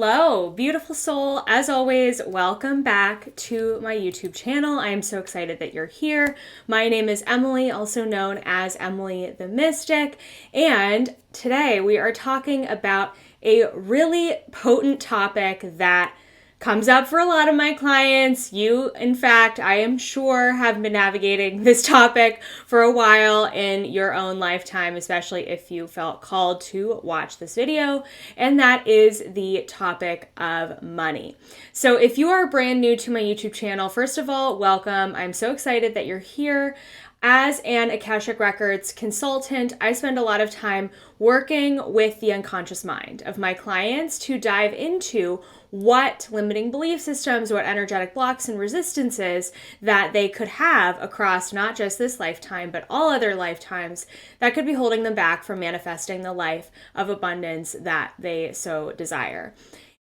Hello, beautiful soul. As always, welcome back to my YouTube channel. I am so excited that you're here. My name is Emily, also known as Emily the Mystic, and today we are talking about a really potent topic that comes up for a lot of my clients. You, in fact, I am sure have been navigating this topic for a while in your own lifetime, especially if you felt called to watch this video, and that is the topic of money. So if you are brand new to my YouTube channel, first of all, welcome. I'm so excited that you're here. As an Akashic Records consultant, I spend a lot of time working with the unconscious mind of my clients to dive into what limiting belief systems, what energetic blocks and resistances that they could have across not just this lifetime, but all other lifetimes that could be holding them back from manifesting the life of abundance that they so desire.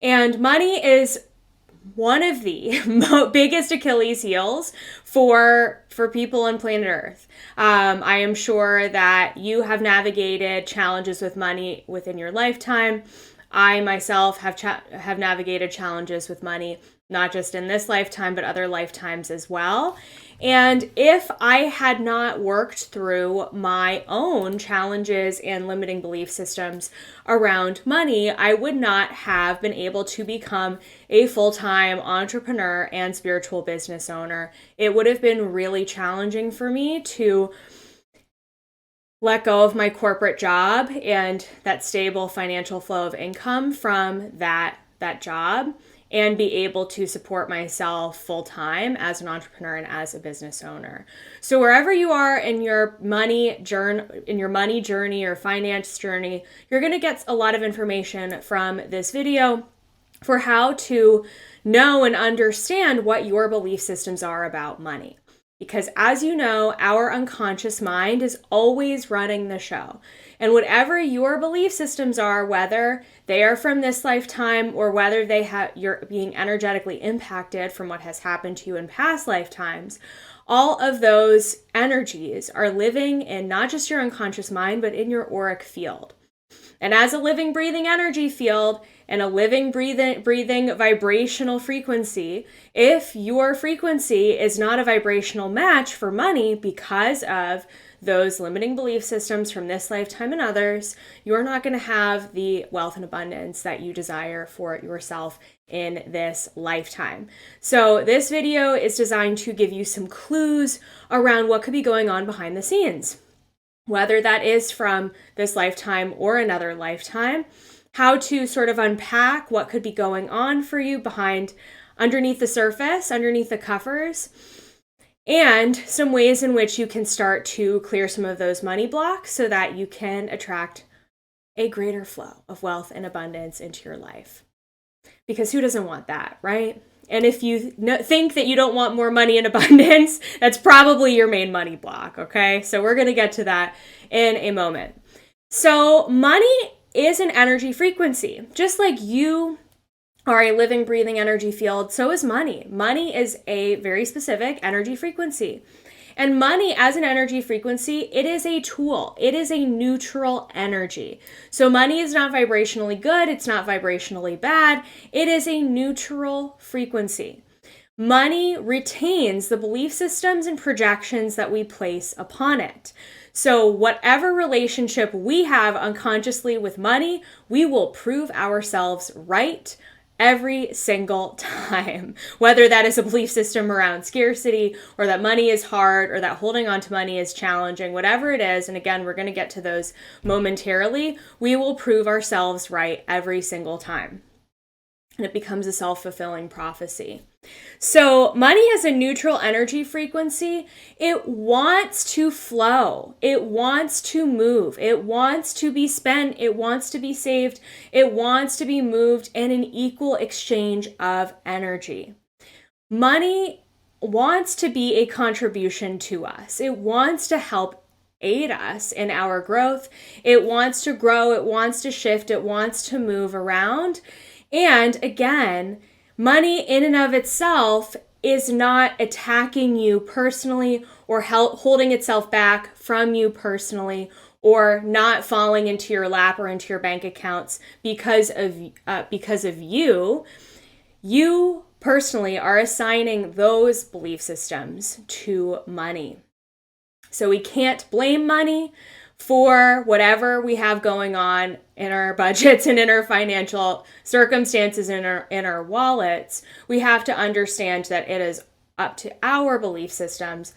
And money is one of the biggest Achilles heels for people on planet Earth. I am sure that you have navigated challenges with money within your lifetime. I myself have navigated challenges with money, not just in this lifetime, but other lifetimes as well. And if I had not worked through my own challenges and limiting belief systems around money, I would not have been able to become a full-time entrepreneur and spiritual business owner. It would have been really challenging for me to let go of my corporate job and that stable financial flow of income from that job and be able to support myself full time as an entrepreneur and as a business owner. So wherever you are in your money journey or finance journey, you're going to get a lot of information from this video for how to know and understand what your belief systems are about money. Because as you know, our unconscious mind is always running the show. And whatever your belief systems are, whether they are from this lifetime or whether you're being energetically impacted from what has happened to you in past lifetimes, all of those energies are living in not just your unconscious mind, but in your auric field. And as a living, breathing energy field and a living, breathing vibrational frequency, if your frequency is not a vibrational match for money because of those limiting belief systems from this lifetime and others, you're not going to have the wealth and abundance that you desire for yourself in this lifetime. So this video is designed to give you some clues around what could be going on behind the scenes, whether that is from this lifetime or another lifetime, how to sort of unpack what could be going on for you underneath the surface, underneath the covers, and some ways in which you can start to clear some of those money blocks so that you can attract a greater flow of wealth and abundance into your life. Because who doesn't want that, right? And if you think that you don't want more money and abundance, that's probably your main money block, okay? So we're going to get to that in a moment. So money is an energy frequency. Just like you are a living, breathing energy field, so is money. Money is a very specific energy frequency. And money as an energy frequency, it is a tool. It is a neutral energy. So money is not vibrationally good. It's not vibrationally bad. It is a neutral frequency. Money retains the belief systems and projections that we place upon it. So whatever relationship we have unconsciously with money, we will prove ourselves right every single time, whether that is a belief system around scarcity or that money is hard or that holding on to money is challenging, whatever it is. And again, we're going to get to those momentarily. We will prove ourselves right every single time. And it becomes a self-fulfilling prophecy. So money has a neutral energy frequency. It wants to flow. It wants to move. It wants to be spent. It wants to be saved. It wants to be moved in an equal exchange of energy. Money wants to be a contribution to us. It wants to help aid us in our growth. It wants to grow. It wants to shift. It wants to move around. And again, money in and of itself is not attacking you personally or holding itself back from you personally, or not falling into your lap or into your bank accounts because of you. You personally are assigning those belief systems to money. So we can't blame money for whatever we have going on in our budgets and in our financial circumstances in our wallets. We have to understand that it is up to our belief systems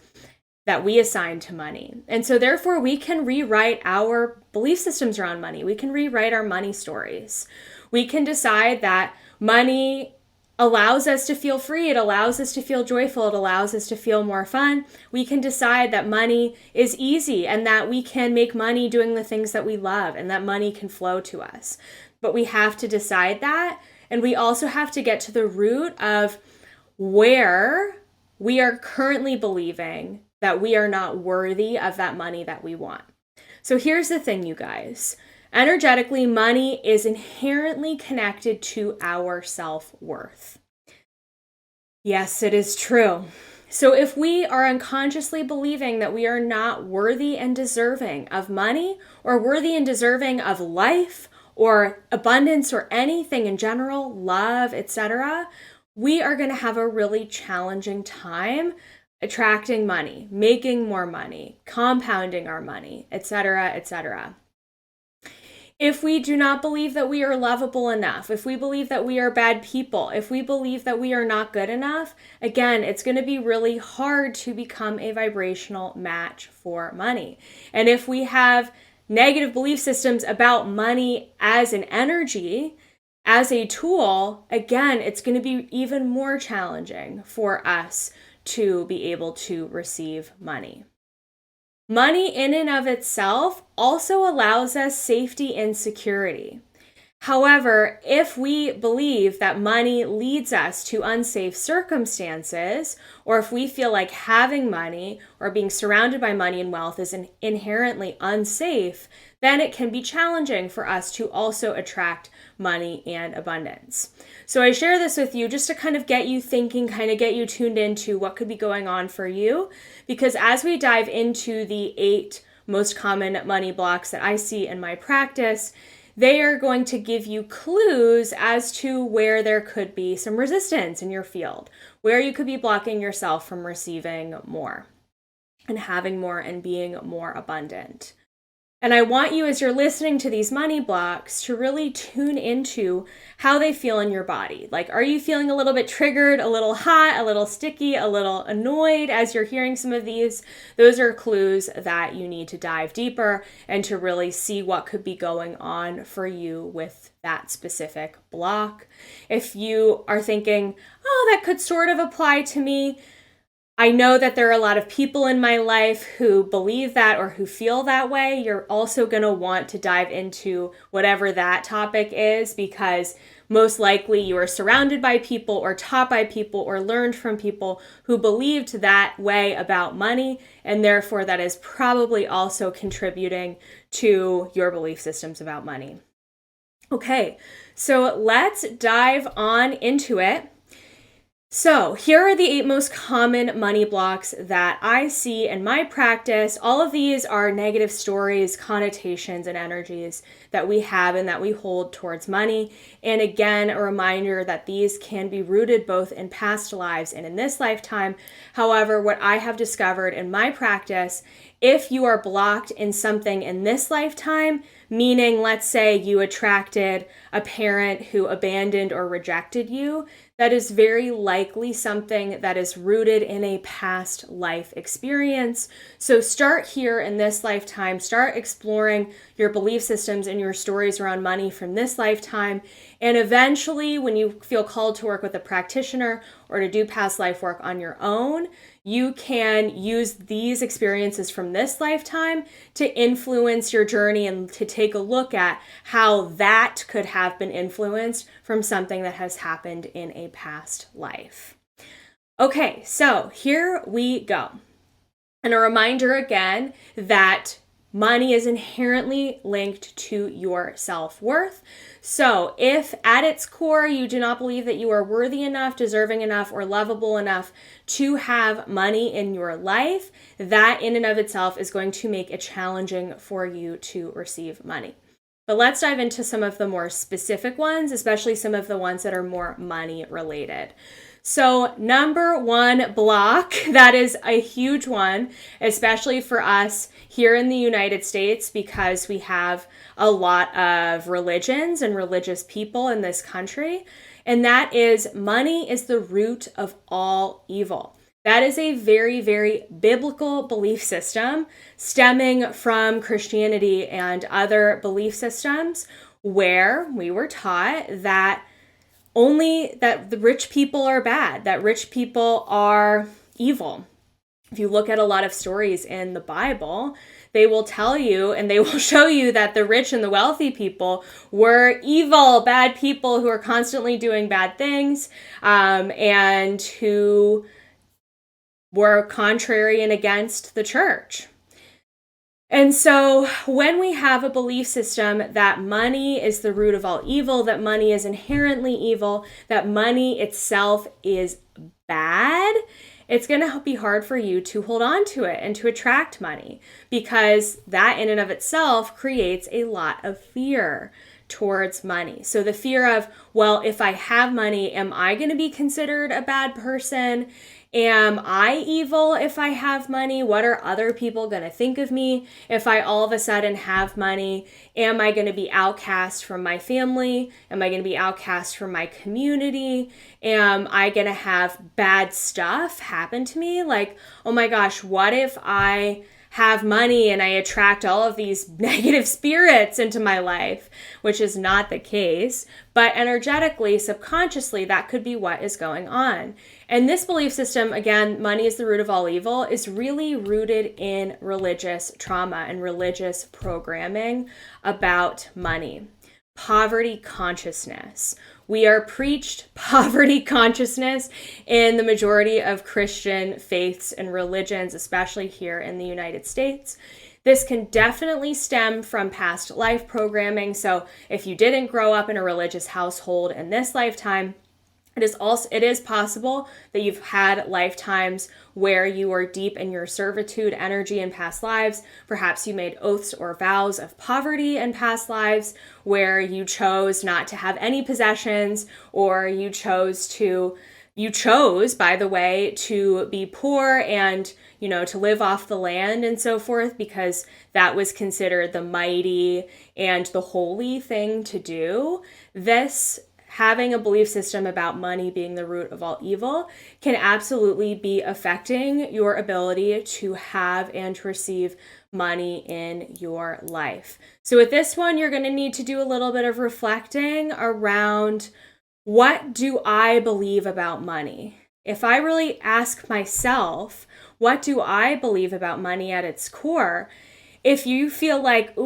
that we assign to money. And so therefore we can rewrite our belief systems around money. We can rewrite our money stories. We can decide that money allows us to feel free. It allows us to feel joyful. It allows us to feel more fun. We can decide that money is easy and that we can make money doing the things that we love and that money can flow to us. But we have to decide that. And we also have to get to the root of where we are currently believing that we are not worthy of that money that we want. So here's the thing, you guys. Energetically, money is inherently connected to our self-worth. Yes, it is true. So if we are unconsciously believing that we are not worthy and deserving of money, or worthy and deserving of life or abundance or anything in general, love, etc., we are going to have a really challenging time attracting money, making more money, compounding our money, etc., etc. If we do not believe that we are lovable enough, if we believe that we are bad people, if we believe that we are not good enough, again, it's going to be really hard to become a vibrational match for money. And if we have negative belief systems about money as an energy, as a tool, again, it's going to be even more challenging for us to be able to receive money. Money in and of itself also allows us safety and security. However, if we believe that money leads us to unsafe circumstances, or if we feel like having money or being surrounded by money and wealth is inherently unsafe, then it can be challenging for us to also attract money and abundance. So I share this with you just to kind of get you thinking, kind of get you tuned into what could be going on for you, because as we dive into the 8 most common money blocks that I see in my practice, they are going to give you clues as to where there could be some resistance in your field, where you could be blocking yourself from receiving more and having more and being more abundant. And I want you, as you're listening to these money blocks, to really tune into how they feel in your body. Like, are you feeling a little bit triggered, a little hot, a little sticky, a little annoyed as you're hearing some of these? Those are clues that you need to dive deeper and to really see what could be going on for you with that specific block. If you are thinking, oh, that could sort of apply to me, I know that there are a lot of people in my life who believe that or who feel that way. You're also going to want to dive into whatever that topic is, because most likely you are surrounded by people or taught by people or learned from people who believed that way about money, and therefore that is probably also contributing to your belief systems about money. Okay, so let's dive on into it. So here are the 8 most common money blocks that I see in my practice. All of these are negative stories, connotations, and energies that we have and that we hold towards money. And again, a reminder that these can be rooted both in past lives and in this lifetime. However, what I have discovered in my practice, if you are blocked in something in this lifetime, meaning let's say you attracted a parent who abandoned or rejected you, that is very likely something that is rooted in a past life experience. So start here in this lifetime, start exploring your belief systems and your stories around money from this lifetime. And eventually, when you feel called to work with a practitioner or to do past life work on your own, you can use these experiences from this lifetime to influence your journey and to take a look at how that could have been influenced from something that has happened in a past life. Okay, so here we go. And a reminder again that money is inherently linked to your self-worth. So if at its core you do not believe that you are worthy enough, deserving enough, or lovable enough to have money in your life, that in and of itself is going to make it challenging for you to receive money. But let's dive into some of the more specific ones, especially some of the ones that are more money related. So number one block, that is a huge one, especially for us here in the United States, because we have a lot of religions and religious people in this country. And that is money is the root of all evil. That is a very, very biblical belief system stemming from Christianity and other belief systems where we were taught that only that the rich people are bad, that rich people are evil. If you look at a lot of stories in the Bible, they will tell you and they will show you that the rich and the wealthy people were evil, bad people who are constantly doing bad things, and who were contrary and against the church. And so when we have a belief system that money is the root of all evil, that money is inherently evil, that money itself is bad, it's going to be hard for you to hold on to it and to attract money, because that in and of itself creates a lot of fear towards money. So the fear of, well, if I have money, am I going to be considered a bad person? Am I evil if I have money? What are other people going to think of me if I all of a sudden have money? Am I going to be outcast from my family? Am I going to be outcast from my community? Am I going to have bad stuff happen to me? Like, oh my gosh, what if I have money and I attract all of these negative spirits into my life, which is not the case, but energetically, subconsciously, that could be what is going on. And this belief system, again, money is the root of all evil, is really rooted in religious trauma and religious programming about money. Poverty consciousness. We are preached poverty consciousness in the majority of Christian faiths and religions, especially here in the United States. This can definitely stem from past life programming. So if you didn't grow up in a religious household in this lifetime, it is possible that you've had lifetimes where you are deep in your servitude energy in past lives. Perhaps you made oaths or vows of poverty in past lives where you chose not to have any possessions, or you chose, by the way, to be poor and, to live off the land and so forth, because that was considered the mighty and the holy thing to do. Having a belief system about money being the root of all evil can absolutely be affecting your ability to have and to receive money in your life. So with this one, you're going to need to do a little bit of reflecting around, what do I believe about money? If I really ask myself, what do I believe about money at its core? If you feel like,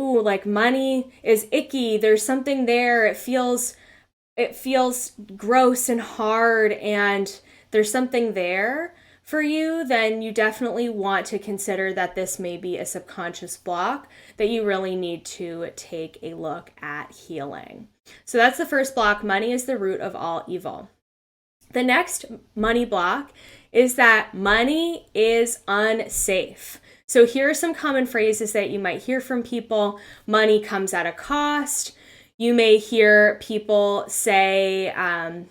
money is icky, there's something there, it feels gross and hard, and there's something there for you, then you definitely want to consider that this may be a subconscious block that you really need to take a look at healing. So that's the first block. Money is the root of all evil. The next money block is that money is unsafe. So here are some common phrases that you might hear from people. Money comes at a cost. You may hear people say, I'm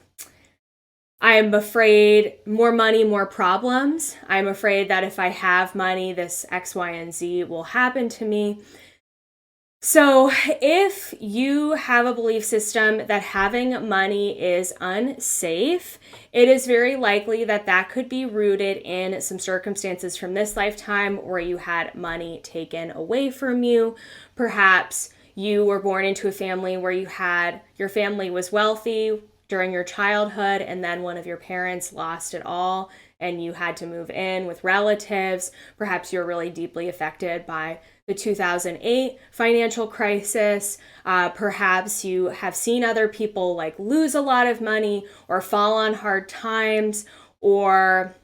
afraid more money, more problems. I'm afraid that if I have money, this X, Y, and Z will happen to me. So if you have a belief system that having money is unsafe, it is very likely that that could be rooted in some circumstances from this lifetime where you had money taken away from you. Perhaps you were born into a family where your family was wealthy during your childhood, and then one of your parents lost it all and you had to move in with relatives. Perhaps you're really deeply affected by the 2008 financial crisis. Perhaps you have seen other people lose a lot of money or fall on hard times, or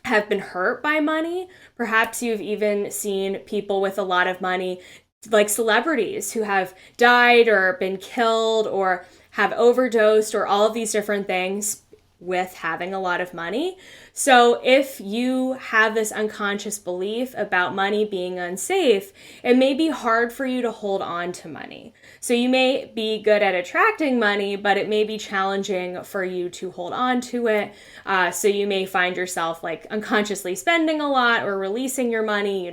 have been hurt by money. Perhaps you've even seen people with a lot of money, like celebrities who have died or been killed or have overdosed or all of these different things with having a lot of money. So if you have this unconscious belief about money being unsafe, it may be hard for you to hold on to money. So you may be good at attracting money, but it may be challenging for you to hold on to it. So you may find yourself like unconsciously spending a lot or releasing your money,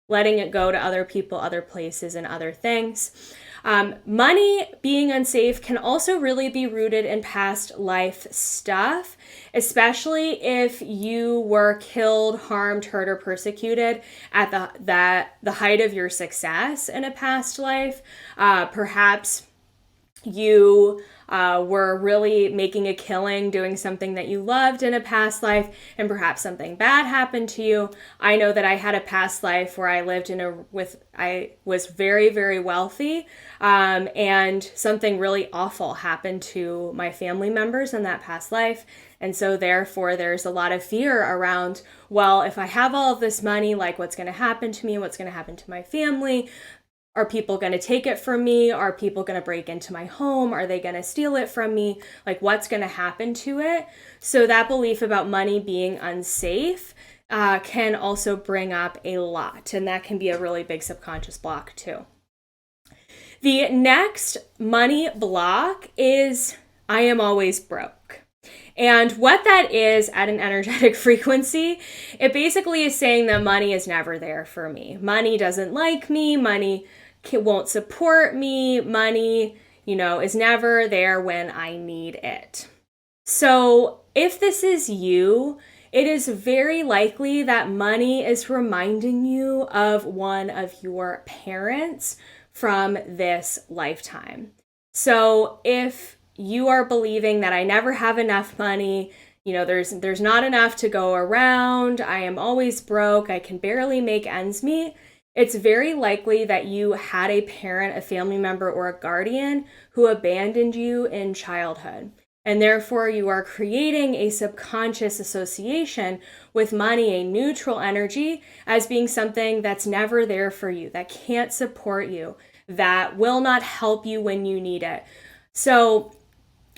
letting it go to other people, other places, and other things. Money being unsafe can also really be rooted in past life stuff, especially if you were killed, harmed, hurt, or persecuted at the height of your success in a past life. Perhaps you were really making a killing, doing something that you loved in a past life, and perhaps something bad happened to you. I know that I had a past life where I lived I was very, very wealthy, and something really awful happened to my family members in that past life. And so therefore, there's a lot of fear around, well, if I have all of this money, like what's going to happen to me? What's going to happen to my family? Are people going to take it from me? Are people going to break into my home? Are they going to steal it from me? Like, what's going to happen to it? So that belief about money being unsafe can also bring up a lot, and that can be a really big subconscious block too. The next money block is I am always broke. And what that is at an energetic frequency, it basically is saying that money is never there for me. Money doesn't like me. Money won't support me. Money, is never there when I need it. So if this is you, it is very likely that money is reminding you of one of your parents from this lifetime. So if you are believing that I never have enough money, there's not enough to go around, I am always broke, I can barely make ends meet, it's very likely that you had a parent, a family member, or a guardian who abandoned you in childhood. And therefore, you are creating a subconscious association with money, a neutral energy, as being something that's never there for you, that can't support you, that will not help you when you need it. So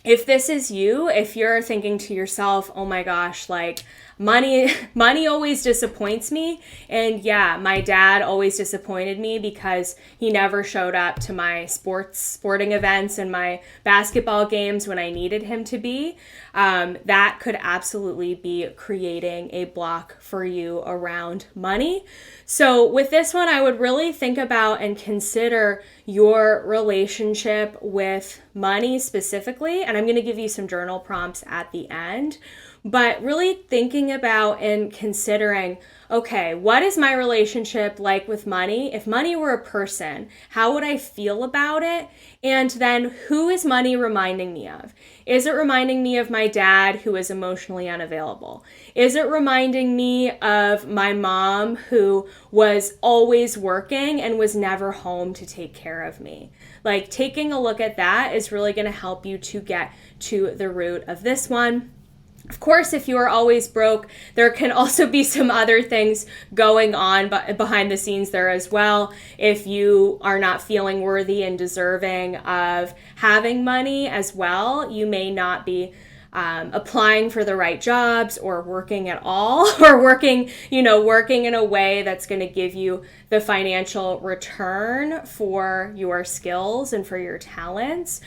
if this is you, if you're thinking to yourself, oh my gosh, like money always disappoints me. And yeah, my dad always disappointed me because he never showed up to my sporting events and my basketball games when I needed him to be. That could absolutely be creating a block for you around money. So with this one, I would really think about and consider your relationship with money specifically. And I'm going to give you some journal prompts at the end. But really thinking about and considering, okay, what is my relationship like with money? If money were a person, how would I feel about it? And then who is money reminding me of? Is it reminding me of my dad who is emotionally unavailable? Is it reminding me of my mom who was always working and was never home to take care of me? Like, taking a look at that is really going to help you to get to the root of this one. Of course, if you are always broke, there can also be some other things going on behind the scenes there as well. If you are not feeling worthy and deserving of having money as well, you may not be applying for the right jobs or working at all, or working in a way that's going to give you the financial return for your skills and for your talents.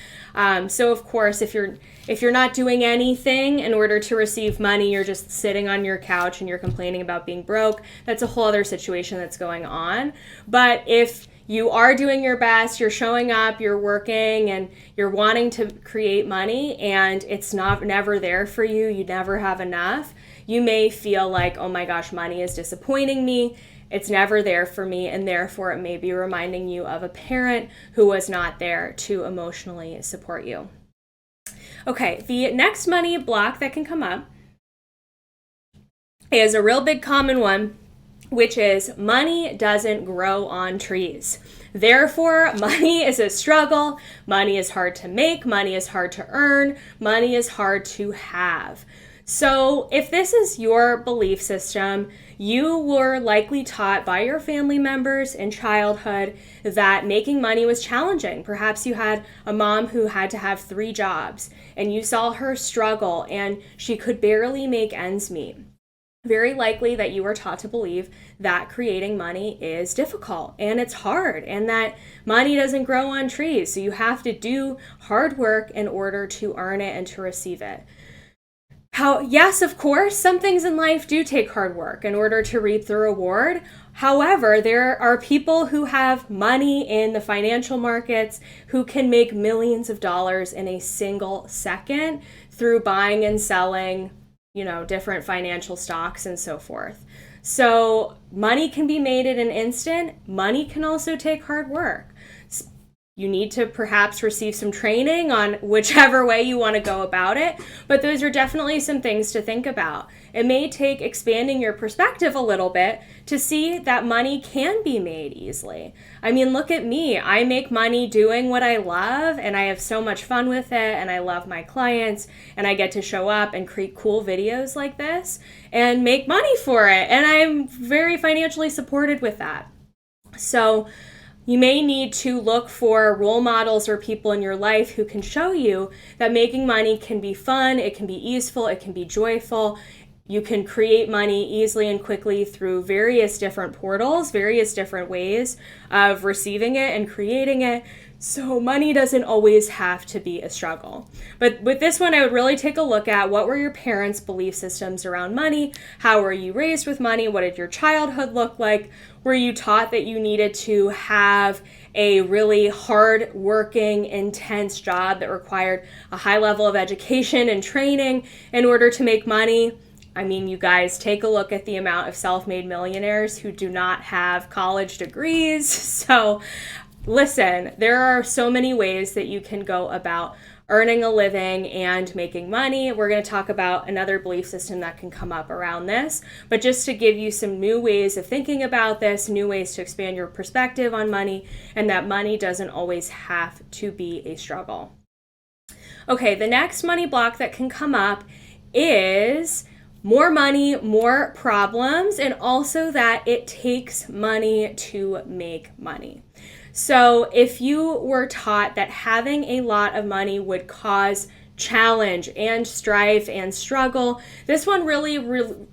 So of course, if you're not doing anything in order to receive money, you're just sitting on your couch and you're complaining about being broke, that's a whole other situation that's going on. But if you are doing your best, you're showing up, you're working, and you're wanting to create money, and it's never there for you, you never have enough, you may feel like, oh my gosh, money is disappointing me, it's never there for me, and therefore it may be reminding you of a parent who was not there to emotionally support you. Okay, the next money block that can come up is a real big common one, which is money doesn't grow on trees. Therefore, money is a struggle. Money is hard to make. Money is hard to earn. Money is hard to have. So if this is your belief system, you were likely taught by your family members in childhood that making money was challenging. Perhaps you had a mom who had to have 3 jobs and you saw her struggle and she could barely make ends meet. Very likely that you were taught to believe that creating money is difficult and it's hard and that money doesn't grow on trees. So you have to do hard work in order to earn it and to receive it. Yes, of course, some things in life do take hard work in order to reap the reward. However, there are people who have money in the financial markets who can make millions of dollars in a single second through buying and selling, different financial stocks and so forth. So money can be made in an instant. Money can also take hard work. You need to perhaps receive some training on whichever way you want to go about it, but those are definitely some things to think about. It may take expanding your perspective a little bit to see that money can be made easily. I mean, look at me. I make money doing what I love, and I have so much fun with it, and I love my clients, and I get to show up and create cool videos like this and make money for it, and I'm very financially supported with that. So you may need to look for role models or people in your life who can show you that making money can be fun, it can be easeful, it can be joyful. You can create money easily and quickly through various different portals, various different ways of receiving it and creating it. So money doesn't always have to be a struggle. But with this one, I would really take a look at what were your parents' belief systems around money? How were you raised with money? What did your childhood look like? Were you taught that you needed to have a really hard-working, intense job that required a high level of education and training in order to make money? I mean, you guys, take a look at the amount of self-made millionaires who do not have college degrees. So listen, there are so many ways that you can go about earning a living and making money. We're going to talk about another belief system that can come up around this, but just to give you some new ways of thinking about this, new ways to expand your perspective on money, and that money doesn't always have to be a struggle. Okay, the next money block that can come up is more money, more problems, and also that it takes money to make money. So if you were taught that having a lot of money would cause challenge and strife and struggle, this one really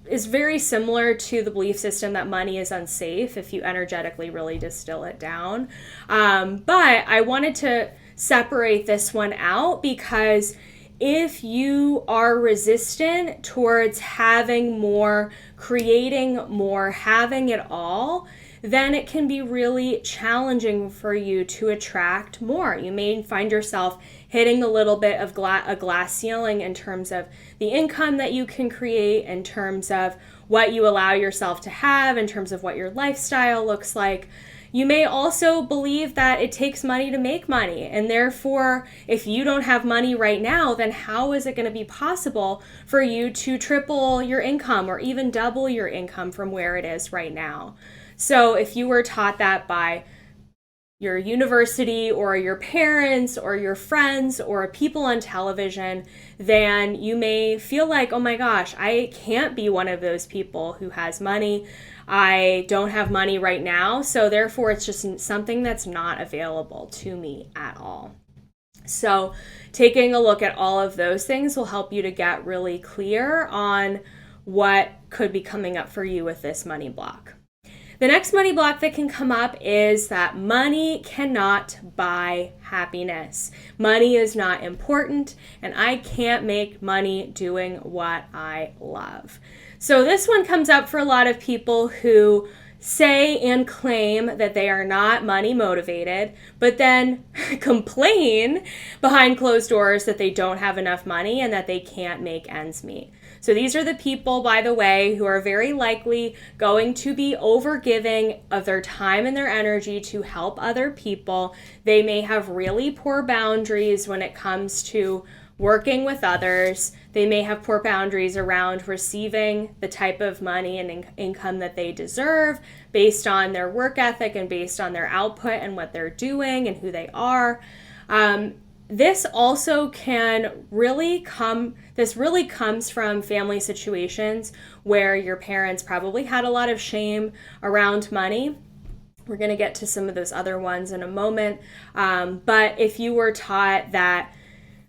is very similar to the belief system that money is unsafe if you energetically really distill it down. But I wanted to separate this one out because if you are resistant towards having more, creating more, having it all, then it can be really challenging for you to attract more. You may find yourself hitting a little bit of a glass ceiling in terms of the income that you can create, in terms of what you allow yourself to have, in terms of what your lifestyle looks like. You may also believe that it takes money to make money, and therefore, if you don't have money right now, then how is it going to be possible for you to triple your income or even double your income from where it is right now? So if you were taught that by your university or your parents or your friends or people on television, then you may feel like, oh my gosh, I can't be one of those people who has money. I don't have money right now, so therefore it's just something that's not available to me at all. So taking a look at all of those things will help you to get really clear on what could be coming up for you with this money block. The next money block that can come up is that money cannot buy happiness. Money is not important, and I can't make money doing what I love. So this one comes up for a lot of people who say and claim that they are not money motivated, but then complain behind closed doors that they don't have enough money and that they can't make ends meet. So these are the people, by the way, who are very likely going to be overgiving of their time and their energy to help other people. They may have really poor boundaries when it comes to working with others. They may have poor boundaries around receiving the type of money and income that they deserve based on their work ethic and based on their output and what they're doing and who they are. this also this really comes from family situations where your parents probably had a lot of shame around money. We're going to get to some of those other ones in a moment. But if you were taught that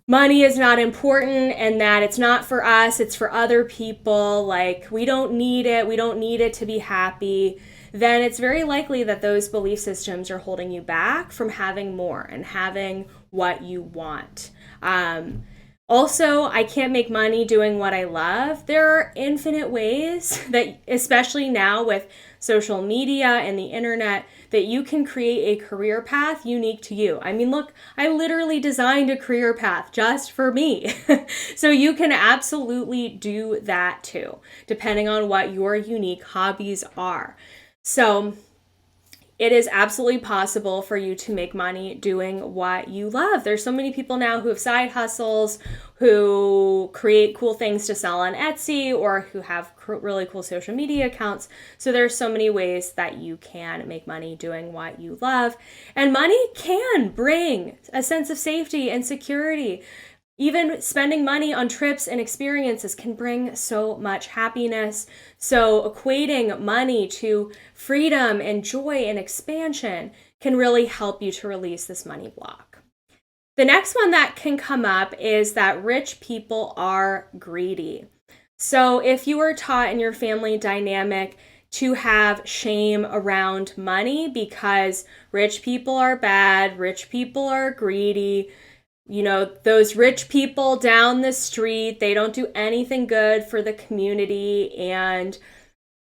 money is not important and that it's not for us, it's for other people, like we don't need it to be happy, then it's very likely that those belief systems are holding you back from having more and having what you want. Also, I can't make money doing what I love. There are infinite ways that, especially now with social media and the internet, that you can create a career path unique to you. I mean, look, I literally designed a career path just for me. So you can absolutely do that too, depending on what your unique hobbies are. So it is absolutely possible for you to make money doing what you love. There's so many people now who have side hustles, who create cool things to sell on Etsy, or who have really cool social media accounts. So there's so many ways that you can make money doing what you love. And money can bring a sense of safety and security. Even spending money on trips and experiences can bring so much happiness. So equating money to freedom and joy and expansion can really help you to release this money block. The next one that can come up is that rich people are greedy. So if you were taught in your family dynamic to have shame around money because rich people are bad, rich people are greedy, you know, those rich people down the street, they don't do anything good for the community, and,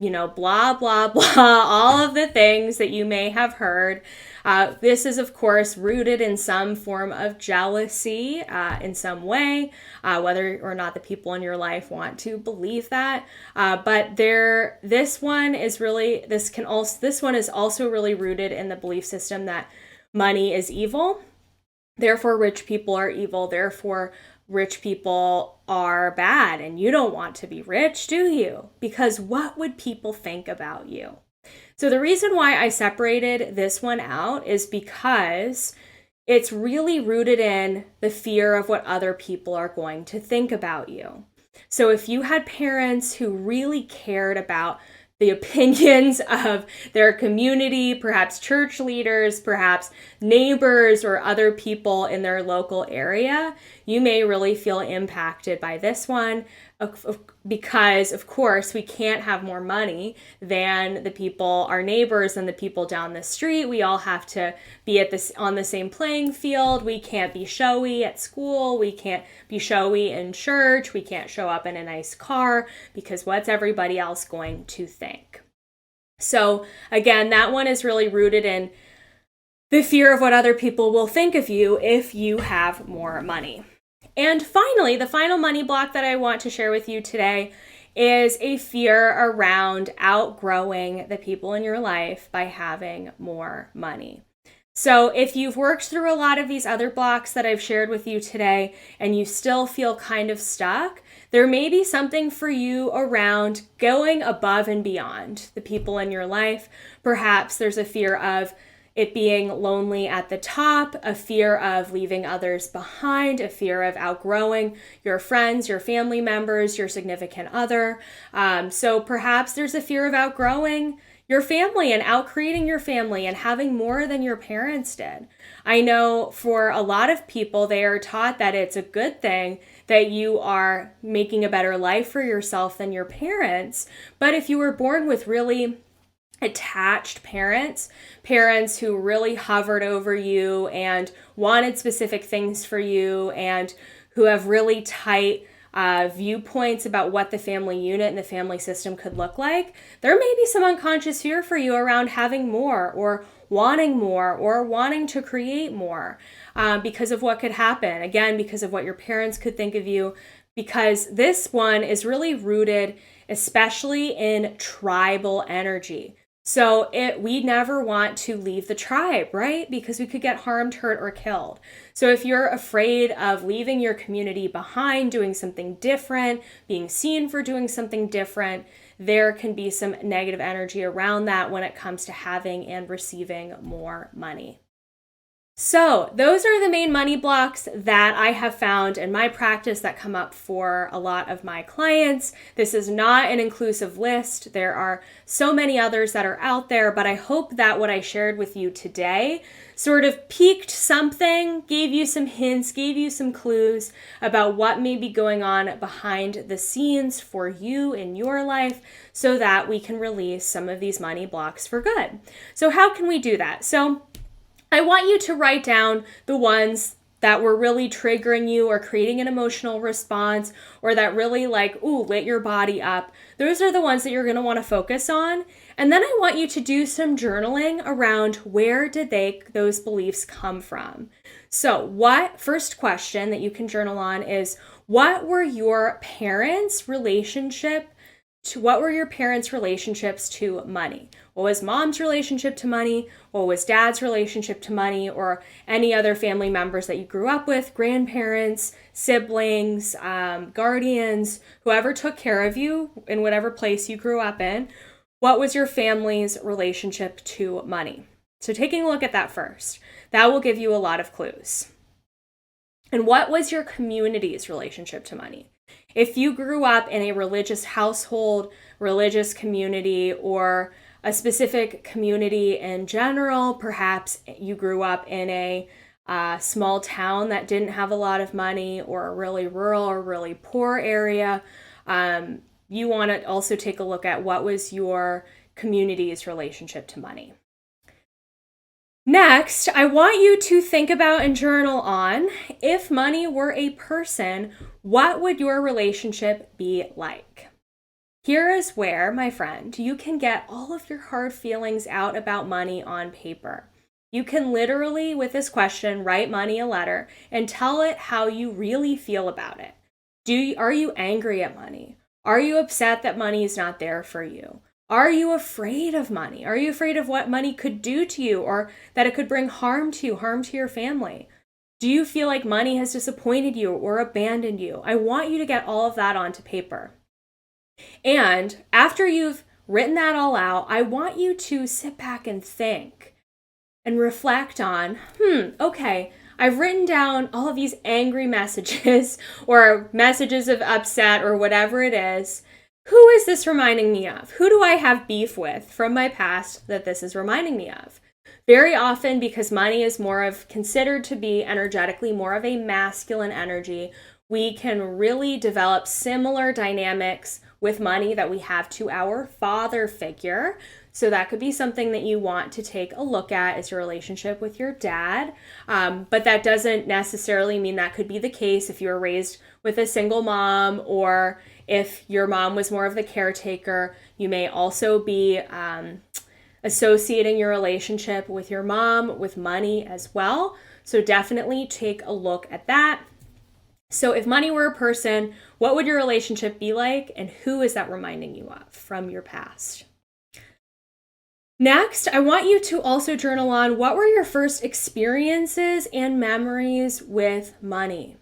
you know, blah, blah, blah, all of the things that you may have heard. This is, of course, rooted in some form of jealousy in some way, whether or not the people in your life want to believe that. But this one is also really rooted in the belief system that money is evil. Therefore, rich people are evil. Therefore, rich people are bad. And you don't want to be rich, do you? Because what would people think about you? So the reason why I separated this one out is because it's really rooted in the fear of what other people are going to think about you. So if you had parents who really cared about the opinions of their community, perhaps church leaders, perhaps neighbors, or other people in their local area, you may really feel impacted by this one because, of course, we can't have more money than the people, our neighbors, and the people down the street. We all have to be on the same playing field. We can't be showy at school. We can't be showy in church. We can't show up in a nice car because what's everybody else going to think? So again, that one is really rooted in the fear of what other people will think of you if you have more money. And finally, the final money block that I want to share with you today is a fear around outgrowing the people in your life by having more money. So if you've worked through a lot of these other blocks that I've shared with you today and you still feel kind of stuck, there may be something for you around going above and beyond the people in your life. Perhaps there's a fear of it being lonely at the top, a fear of leaving others behind, a fear of outgrowing your friends, your family members, your significant other. So perhaps there's a fear of outgrowing your family and outcreating your family and having more than your parents did. I know for a lot of people, they are taught that it's a good thing that you are making a better life for yourself than your parents. But if you were born with really attached parents who really hovered over you and wanted specific things for you and who have really tight viewpoints about what the family unit and the family system could look like, there may be some unconscious fear for you around having more or wanting to create more because of what could happen. Again, because of what your parents could think of you, because this one is really rooted especially in tribal energy. So we never want to leave the tribe, right? Because we could get harmed, hurt, or killed. So if you're afraid of leaving your community behind, doing something different, being seen for doing something different, there can be some negative energy around that when it comes to having and receiving more money. So those are the main money blocks that I have found in my practice that come up for a lot of my clients. This is not an inclusive list. There are so many others that are out there, but I hope that what I shared with you today sort of piqued something, gave you some hints, gave you some clues about what may be going on behind the scenes for you in your life so that we can release some of these money blocks for good. So how can we do that? So I want you to write down the ones that were really triggering you or creating an emotional response or that really lit your body up. Those are the ones that you're going to want to focus on. And then I want you to do some journaling around where did those beliefs come from. So first question that you can journal on is, what were your parents' relationships to money? What was mom's relationship to money? What was dad's relationship to money? Or any other family members that you grew up with, grandparents, siblings, guardians, whoever took care of you in whatever place you grew up in. What was your family's relationship to money? So taking a look at that first, that will give you a lot of clues. And what was your community's relationship to money? If you grew up in a religious household, religious community, or a specific community in general, perhaps you grew up in a small town that didn't have a lot of money, or a really rural or really poor area, you want to also take a look at what was your community's relationship to money. Next, I want you to think about and journal on, if money were a person, what would your relationship be like? Here is where, my friend, you can get all of your hard feelings out about money on paper. You can literally, with this question, write money a letter and tell it how you really feel about it. Are you angry at money? Are you upset that money is not there for you? Are you afraid of money? Are you afraid of what money could do to you, or that it could bring harm to you, harm to your family? Do you feel like money has disappointed you or abandoned you? I want you to get all of that onto paper. And after you've written that all out, I want you to sit back and think and reflect on, okay, I've written down all of these angry messages or messages of upset or whatever it is. Who is this reminding me of? Who do I have beef with from my past that this is reminding me of? Very often, because money is considered to be energetically more of a masculine energy, we can really develop similar dynamics with money that we have to our father figure. So that could be something that you want to take a look at, is your relationship with your dad. But that doesn't necessarily mean that could be the case if you were raised with a single mom, or if your mom was more of the caretaker. You may also be associating your relationship with your mom with money as well. So definitely take a look at that. So if money were a person, what would your relationship be like, and who is that reminding you of from your past? Next, I want you to also journal on, what were your first experiences and memories with money?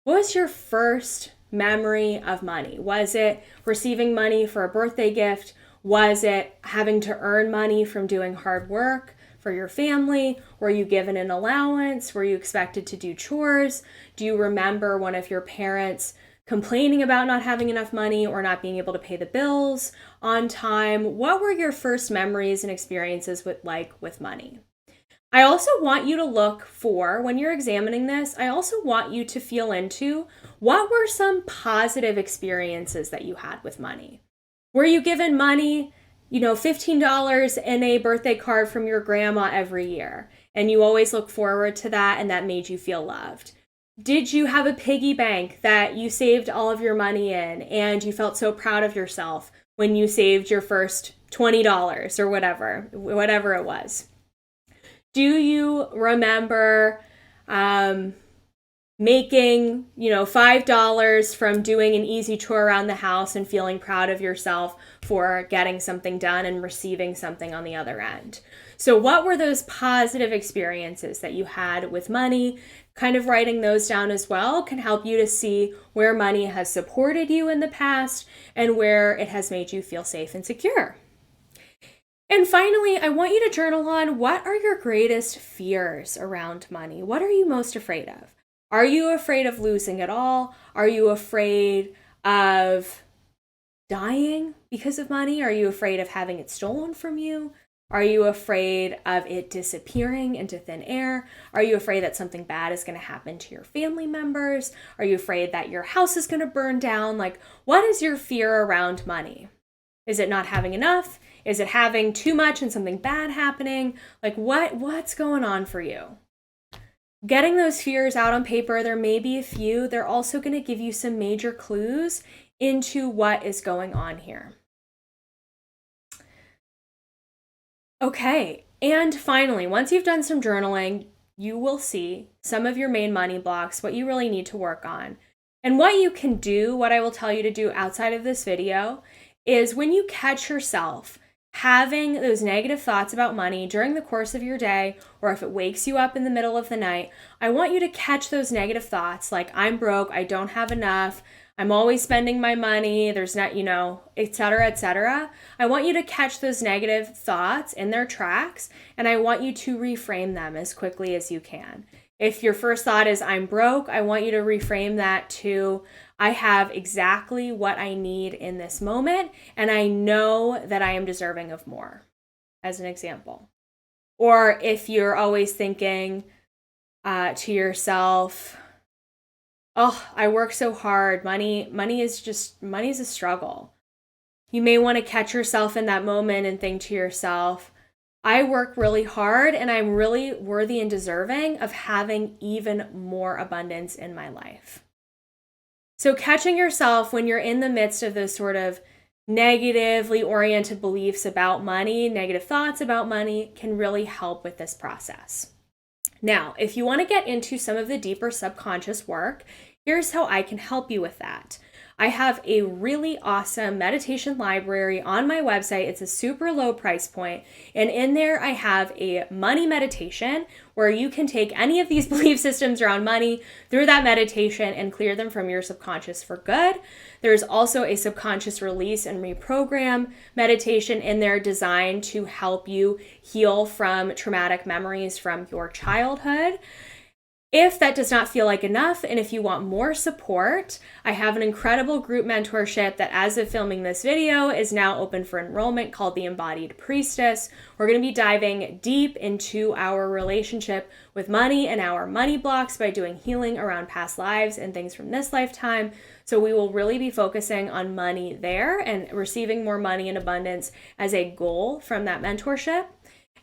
What was your first memory of money? Was it receiving money for a birthday gift? Was it having to earn money from doing hard work for your family? Were you given an allowance? Were you expected to do chores? Do you remember one of your parents complaining about not having enough money or not being able to pay the bills on time? What were your first memories and experiences with money? I also want you to look for, when you're examining this, I also want you to feel into, what were some positive experiences that you had with money? Were you given money, $15 in a birthday card from your grandma every year, and you always look forward to that, and that made you feel loved? Did you have a piggy bank that you saved all of your money in, and you felt so proud of yourself when you saved your first $20 or whatever it was? Do you remember making, $5 from doing an easy chore around the house and feeling proud of yourself for getting something done and receiving something on the other end? So what were those positive experiences that you had with money? Kind of writing those down as well can help you to see where money has supported you in the past and where it has made you feel safe and secure. And finally, I want you to journal on what are your greatest fears around money? What are you most afraid of? Are you afraid of losing it all? Are you afraid of dying because of money? Are you afraid of having it stolen from you? Are you afraid of it disappearing into thin air? Are you afraid that something bad is going to happen to your family members? Are you afraid that your house is going to burn down? Like, what is your fear around money? Is it not having enough? Is it having too much and something bad happening? Like, what's going on for you? Getting those fears out on paper, there may be a few. They're also going to give you some major clues into what is going on here. Okay, and finally, once you've done some journaling, you will see some of your main money blocks, what you really need to work on. And what you can do, what I will tell you to do outside of this video, is when you catch yourself having those negative thoughts about money during the course of your day, or if it wakes you up in the middle of the night, I want you to catch those negative thoughts like, I'm broke, I don't have enough, I'm always spending my money, there's not, et cetera, et cetera. I want you to catch those negative thoughts in their tracks, and I want you to reframe them as quickly as you can. If your first thought is, I'm broke, I want you to reframe that to, I have exactly what I need in this moment, and I know that I am deserving of more, as an example. Or if you're always thinking to yourself, oh, I work so hard, money is a struggle. You may want to catch yourself in that moment and think to yourself, I work really hard and I'm really worthy and deserving of having even more abundance in my life. So catching yourself when you're in the midst of those sort of negatively oriented beliefs about money, negative thoughts about money, can really help with this process. Now, if you want to get into some of the deeper subconscious work, here's how I can help you with that. I have a really awesome meditation library on my website. It's a super low price point. And in there, I have a money meditation where you can take any of these belief systems around money through that meditation and clear them from your subconscious for good. There's also a subconscious release and reprogram meditation in there designed to help you heal from traumatic memories from your childhood. If that does not feel like enough, and if you want more support, I have an incredible group mentorship that, as of filming this video, is now open for enrollment called the Embodied Priestess. We're going to be diving deep into our relationship with money and our money blocks by doing healing around past lives and things from this lifetime. So we will really be focusing on money there and receiving more money in abundance as a goal from that mentorship.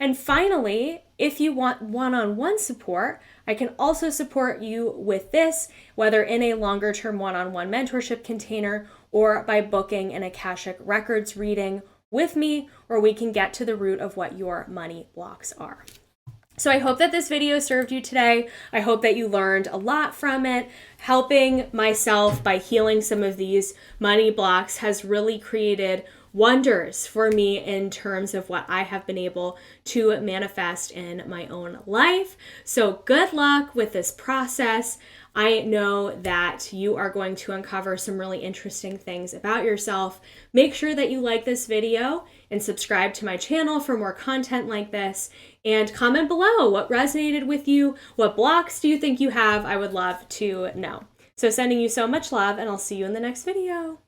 And finally, if you want one-on-one support, I can also support you with this, whether in a longer-term one-on-one mentorship container or by booking an Akashic Records reading with me, where we can get to the root of what your money blocks are. So I hope that this video served you today. I hope that you learned a lot from it. Helping myself by healing some of these money blocks has really created wonders for me in terms of what I have been able to manifest in my own life. So good luck with this process. I know that you are going to uncover some really interesting things about yourself. Make sure that you like this video and subscribe to my channel for more content like this, and comment below what resonated with you. What blocks do you think you have? I would love to know. So sending you so much love, and I'll see you in the next video.